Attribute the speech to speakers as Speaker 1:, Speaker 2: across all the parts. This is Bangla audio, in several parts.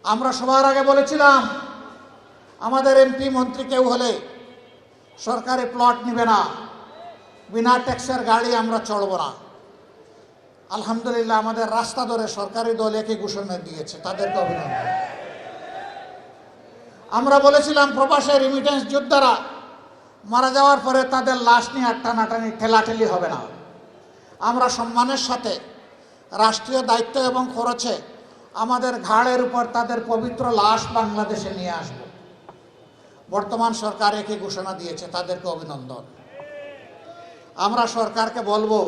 Speaker 1: আমরা সবার আগে বলেছিলাম আমাদের এমপি মন্ত্রী কেউ হলে সরকারি প্লট নেবে না, বিনা ট্যাক্সের গাড়ি আমরা চড়ব না। আলহামদুলিল্লাহ আমাদের রাস্তা ধরে সরকারি দল একই ঘোষণা দিয়েছে, তাদেরকে অভিনন্দন। আমরা বলেছিলাম প্রবাসে রিমিটেন্স যোদ্ধারা মারা যাওয়ার পরে তাদের লাশ নিয়ে টানাটানি ঠেলাঠেলি হবে না। আমরা সম্মানের সাথে রাষ্ট্রীয় দায়িত্ব এবং খরচে আমাদের ঘাড়ের উপর তাদের পবিত্র লাশ বাংলাদেশে নিয়ে আসব। বর্তমান সরকার একই ঘোষণা দিয়েছে, তাদেরকে অভিনন্দন। আমরা সরকারকে বলবো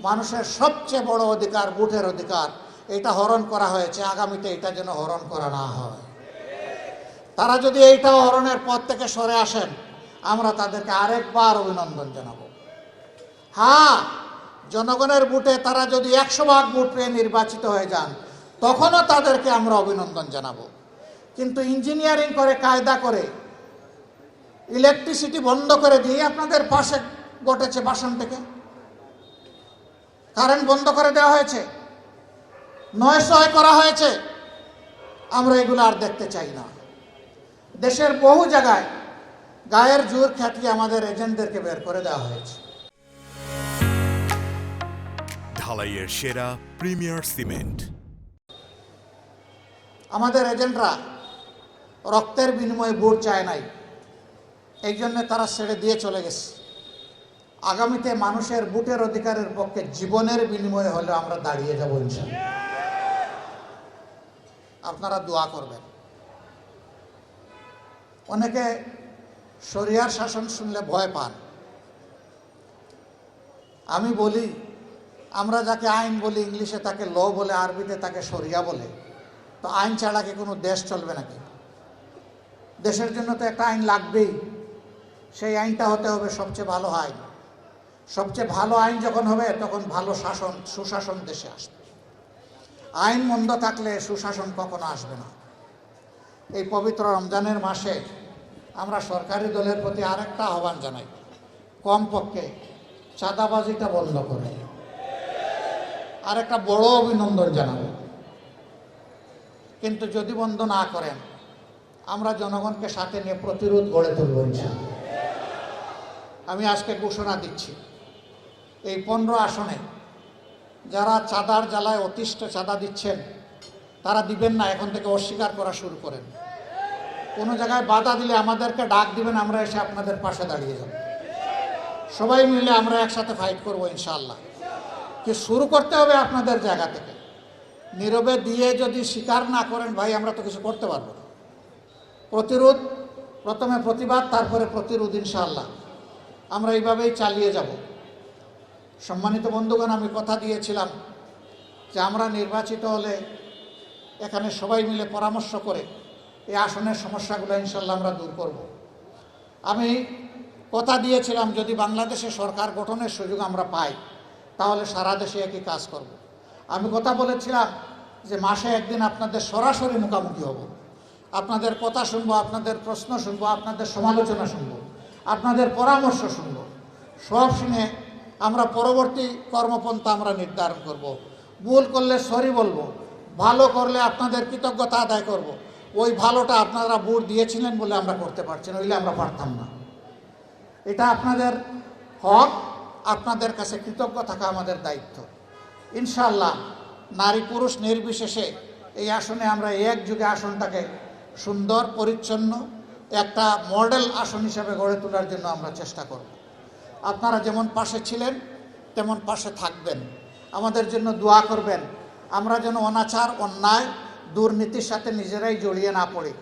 Speaker 1: মানুষের সবচেয়ে বড় অধিকার ভোটের অধিকার, এটা হরণ করা হয়েছে, আগামীতে এটা যেন হরণ করা না হয়। তারা যদি এইটা হরণের পথ থেকে সরে আসেন আমরা তাদেরকে আরেকবার অভিনন্দন জানাবো। হ্যাঁ, জনগণের ভোটে তারা যদি 100% ভোট পেয়ে নির্বাচিত হয়ে যান তখনও তাদেরকে আমরা অভিনন্দন জানাবো। কিন্তু ইঞ্জিনিয়ারিং করে, কায়দা করে ইলেকট্রিসিটি বন্ধ করে দিয়ে আপনাদের পাশে ঘটেছে বাসন থেকে কারেন্ট বন্ধ করে দেওয়া হয়েছে, নয় করা হয়েছে। আমরা এগুলো আর দেখতে চাই না। দেশের বহু জায়গায় গায়ের জোর খাটিয়ে আমাদের এজেন্টদেরকে বের করে দেওয়া হয়েছে।
Speaker 2: ঢালাইয়ের সেরা প্রিমিয়ার সিমেন্ট।
Speaker 1: আমাদের এজেন্টরা রক্তের বিনিময়ে ভোট চায় নাই, এই জন্য তারা ছেড়ে দিয়ে চলে গেছে। আগামীতে মানুষের ভোটের অধিকারের পক্ষে জীবনের বিনিময়ে হলে আমরা দাঁড়িয়ে যাব ইনশাআল্লাহ। আপনারা দোয়া করবেন। অনেকে শরিয়ার শাসন শুনলে ভয় পান। আমি বলি, আমরা যাকে আইন বলি ইংলিশে তাকে ল বলে, আরবিতে তাকে শরিয়া বলে। তো আইন ছাড়া কি কোনো দেশ চলবে নাকি? দেশের জন্য তো একটা আইন লাগবেই। সেই আইনটা হতে হবে সবচেয়ে ভালো আইন। সবচেয়ে ভালো আইন যখন হবে তখন ভালো শাসন, সুশাসন দেশে আসবে। আইন মন্দ থাকলে সুশাসন কখনো আসবে না। এই পবিত্র রমজানের মাসে আমরা সরকারি দলের প্রতি আরেকটা আহ্বান জানাই, কমপক্ষে চাঁদাবাজিটা বন্ধ করে। আরেকটা বড় অভিনন্দন জানাবো, কিন্তু যদি বন্ধ না করেন আমরা জনগণকে সাথে নিয়ে প্রতিরোধ গড়ে তুলব ইনশাআল্লাহ। আমি আজকে ঘোষণা দিচ্ছি, এই 15 আসনে যারা চাঁদার জ্বালায় অতিষ্ঠ চাঁদা দিচ্ছেন তারা দিবেন না, এখন থেকে অস্বীকার করা শুরু করেন। কোনো জায়গায় বাধা দিলে আমাদেরকে ডাক দিবেন, আমরা এসে আপনাদের পাশে দাঁড়িয়ে যাব। সবাই মিলে আমরা একসাথে ফাইট করব ইনশাআল্লাহ। কি শুরু করতে হবে আপনাদের জায়গা থেকে। নীরবে দিয়ে যদি স্বীকার না করেন ভাই, আমরা তো কিছু করতে পারবো না। প্রতিরোধ, প্রথমে প্রতিবাদ, তারপরে প্রতিরোধ ইনশাআল্লাহ। আমরা এইভাবেই চালিয়ে যাব। সম্মানিত বন্ধুগণ, আমি কথা দিয়েছিলাম যে আমরা নির্বাচিত হলে এখানে সবাই মিলে পরামর্শ করে এই আসনের সমস্যাগুলো ইনশাআল্লাহ আমরা দূর করব। আমি কথা দিয়েছিলাম যদি বাংলাদেশে সরকার গঠনের সুযোগ আমরা পাই তাহলে সারা দেশে একই কাজ করব। আমি কথা বলেছিলাম যে মাসে একদিন আপনাদের সরাসরি মুখোমুখি হব, আপনাদের কথা শুনবো, আপনাদের প্রশ্ন শুনবো, আপনাদের সমালোচনা শুনবো, আপনাদের পরামর্শ শুনবো। সব শুনে আমরা পরবর্তী কর্মপন্থা আমরা নির্ধারণ করব। ভুল করলে সরি বলবো, ভালো করলে আপনাদের কৃতজ্ঞতা আদায় করব। ওই ভালোটা আপনারা ভোট দিয়েছিলেন বলে আমরা করতে পারছি, নইলে আমরা পারতাম না। এটা আপনাদের হক, আপনাদের কাছে কৃতজ্ঞ থাকা আমাদের দায়িত্ব। ইনশাআল্লাহ নারী পুরুষ নির্বিশেষে এই আসনে আমরা একযুগে আসনটাকে সুন্দর পরিচ্ছন্ন একটা মডেল আসন হিসাবে গড়ে তোলার জন্য আমরা চেষ্টা করব। আপনারা যেমন পাশে ছিলেন তেমন পাশে থাকবেন, আমাদের জন্য দোয়া করবেন। আমরা যেন অনাচার, অন্যায়, দুর্নীতির সাথে নিজেরাই জড়িয়ে না পড়ি,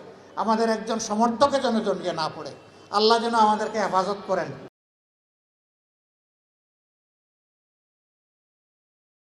Speaker 1: আমাদের একজন সমর্থকে যেন জড়িয়ে না পড়ে। আল্লাহ যেন আমাদেরকে হেফাজত করেন।